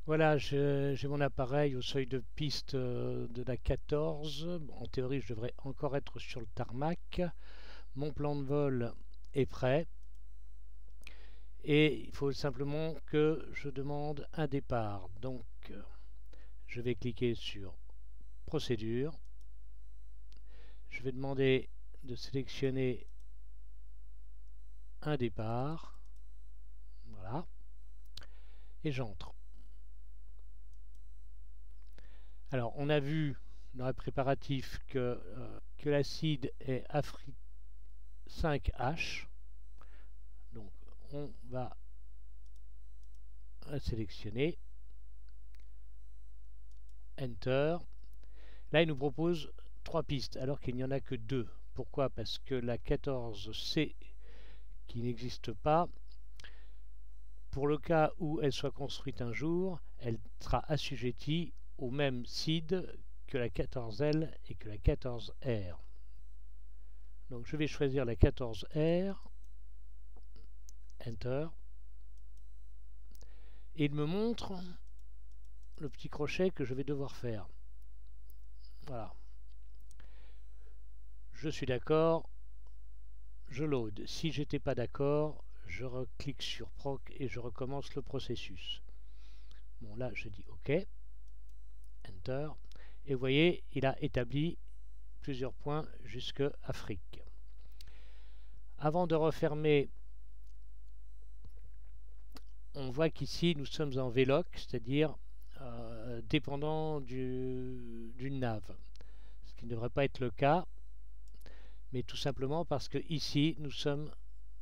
Voilà, j'ai mon appareil au seuil de piste de la 14. En théorie, je devrais encore être sur le tarmac. Mon plan de vol est prêt. Et il faut simplement que je demande un départ. Donc, je vais cliquer sur Procédure. Je vais demander de sélectionner un départ. Voilà. Et j'entre. Alors, on a vu dans le préparatif que l'acide est Afri 5H. Donc, on va sélectionner. Enter. Là, il nous propose 3 pistes, alors qu'il n'y en a que 2. Pourquoi? Parce que la 14C, qui n'existe pas, pour le cas où elle soit construite un jour, elle sera assujettie au même SID que la 14L et que la 14R. Donc je vais choisir la 14R, Enter, et il me montre le petit crochet que je vais devoir faire. Voilà. Je suis d'accord, je load. Si j'étais pas d'accord, je reclique sur Proc et je recommence le processus. Bon, là, je dis OK, Enter, et vous voyez, il a établi plusieurs points jusque Afrique. Avant de refermer, on voit qu'ici, nous sommes en VLOC, c'est-à-dire dépendant d'une nave, ce qui ne devrait pas être le cas, mais tout simplement parce que ici, nous sommes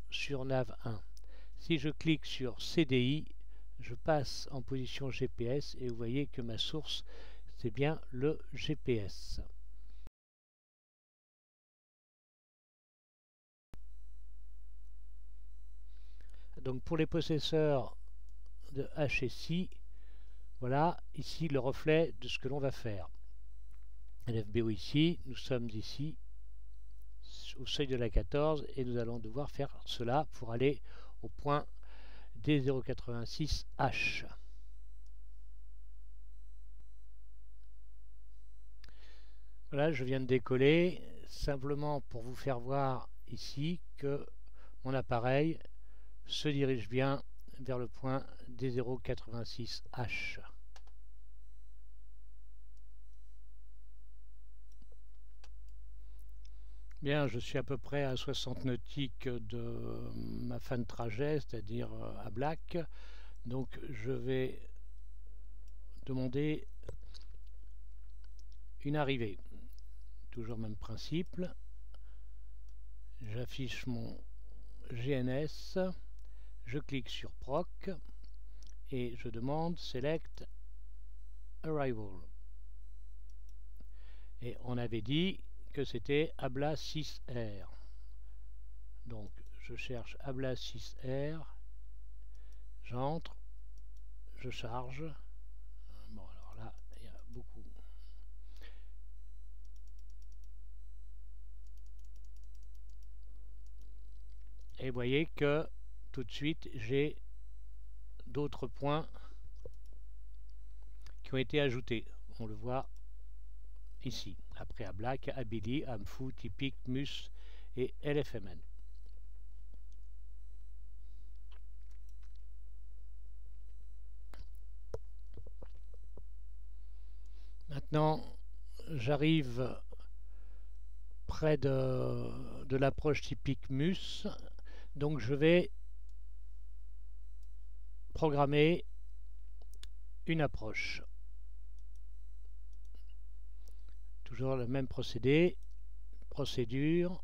sur nav 1. Si je clique sur CDI, je passe en position GPS et vous voyez que ma source, c'est bien le GPS. Donc pour les possesseurs de HSI, voilà ici le reflet de ce que l'on va faire. LFBO ici, nous sommes ici au seuil de la 14 et nous allons devoir faire cela pour aller au point D086H. Voilà, je viens de décoller, simplement pour vous faire voir ici que mon appareil se dirige bien vers le point D086H. Bien, je suis à peu près à 60 nautiques de ma fin de trajet, c'est-à-dire à Black. Donc je vais demander une arrivée. Toujours même principe. J'affiche mon GNS, je clique sur Proc et je demande Select Arrival. Et on avait dit que c'était Abla 6R. Donc je cherche Abla 6R, j'entre, je charge. Bon, alors là, il y a beaucoup. Et vous voyez que tout de suite, j'ai d'autres points qui ont été ajoutés. On le voit ici. Après Ablac, Abili, Amfou, Typique, Mus et LFMN. Maintenant, j'arrive près de l'approche typique Mus. Donc je vais programmer une approche. Toujours le même procédé. Procédure.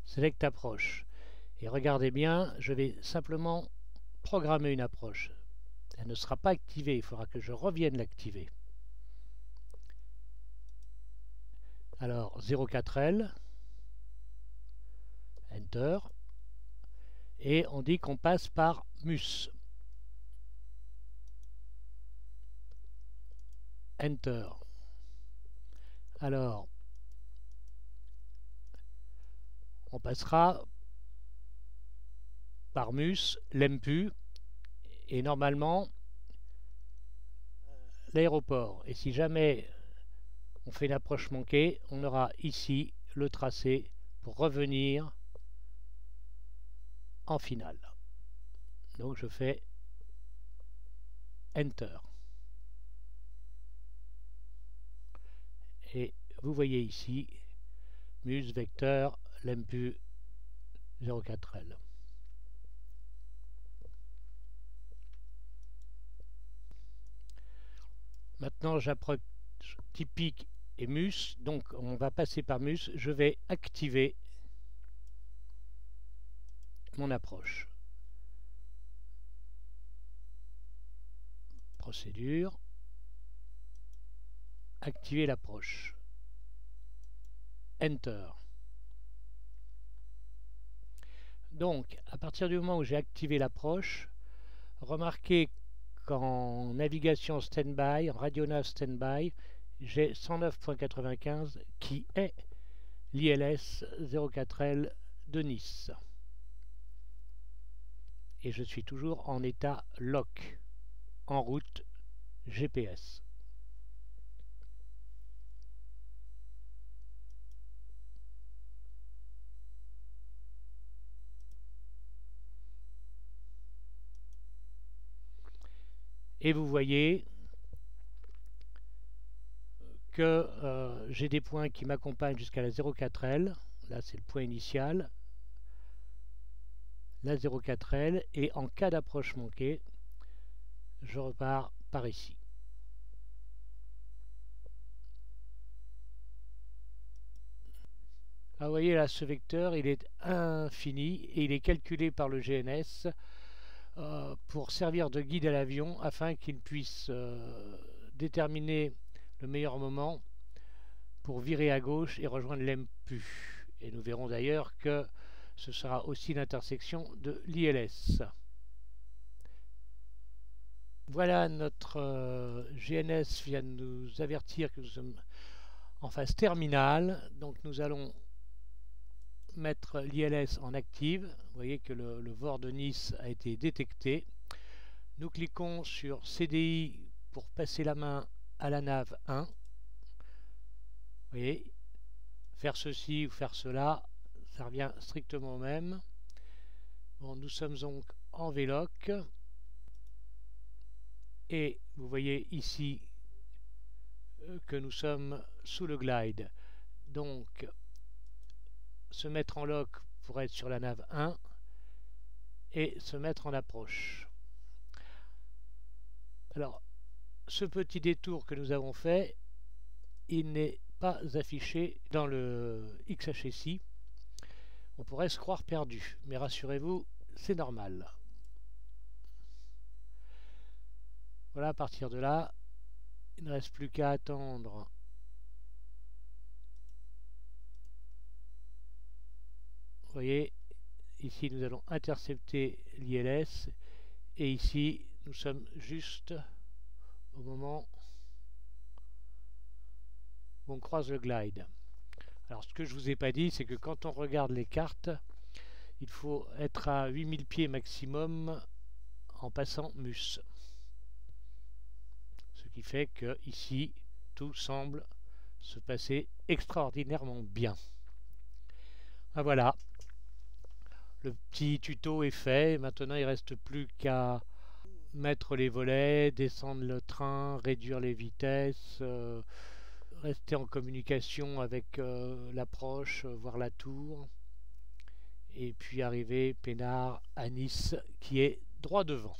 Select approche. Et regardez bien, je vais simplement programmer une approche. Elle ne sera pas activée, il faudra que je revienne l'activer. Alors 04L, Enter, et on dit qu'on passe par MUS. Enter. Alors, on passera par MUS, l'EMPU, et normalement, l'aéroport. Et si jamais on fait une approche manquée, on aura ici le tracé pour revenir en finale. Donc je fais Enter. Et vous voyez ici Mus Vecteur LEMPU 04L. Maintenant j'approche typique et Mus, donc on va passer par Mus. Je vais activer mon approche. Procédure. Activer l'approche. Enter. Donc, à partir du moment où j'ai activé l'approche, remarquez qu'en navigation stand-by, en radionav stand-by, j'ai 109.95 qui est l'ILS 04L de Nice. Et je suis toujours en état lock, en route GPS. Et vous voyez que j'ai des points qui m'accompagnent jusqu'à la 04L. Là, c'est le point initial. La 04L. Et en cas d'approche manquée, je repars par ici. Là, vous voyez, là, ce vecteur, il est infini et il est calculé par le GNS pour servir de guide à l'avion afin qu'il puisse déterminer le meilleur moment pour virer à gauche et rejoindre l'EMPU. Et nous verrons d'ailleurs que ce sera aussi l'intersection de l'ILS. Voilà, notre GNS vient de nous avertir que nous sommes en phase terminale. Donc nous allons mettre l'ILS en active. Vous voyez que le VOR de Nice a été détecté. Nous cliquons sur CDI pour passer la main à la nav 1. Vous voyez, faire ceci ou faire cela, ça revient strictement au même. Bon, nous sommes donc en VLOC. Et vous voyez ici que nous sommes sous le glide. Donc, se mettre en lock pour être sur la nav 1 et se mettre en approche. Alors, ce petit détour que nous avons fait, il n'est pas affiché dans le XHSI. On pourrait se croire perdu, mais rassurez-vous, c'est normal. Voilà, à partir de là, il ne reste plus qu'à attendre vous voyez, ici nous allons intercepter l'ILS et ici nous sommes juste au moment où on croise le glide. Alors ce que je ne vous ai pas dit, c'est que quand on regarde les cartes, il faut être à 8000 pieds maximum en passant Mus. Ce qui fait que ici tout semble se passer extraordinairement bien. Ah, voilà. Le petit tuto est fait, maintenant il ne reste plus qu'à mettre les volets, descendre le train, réduire les vitesses, rester en communication avec l'approche, voir la tour, et puis arriver peinard à Nice qui est droit devant.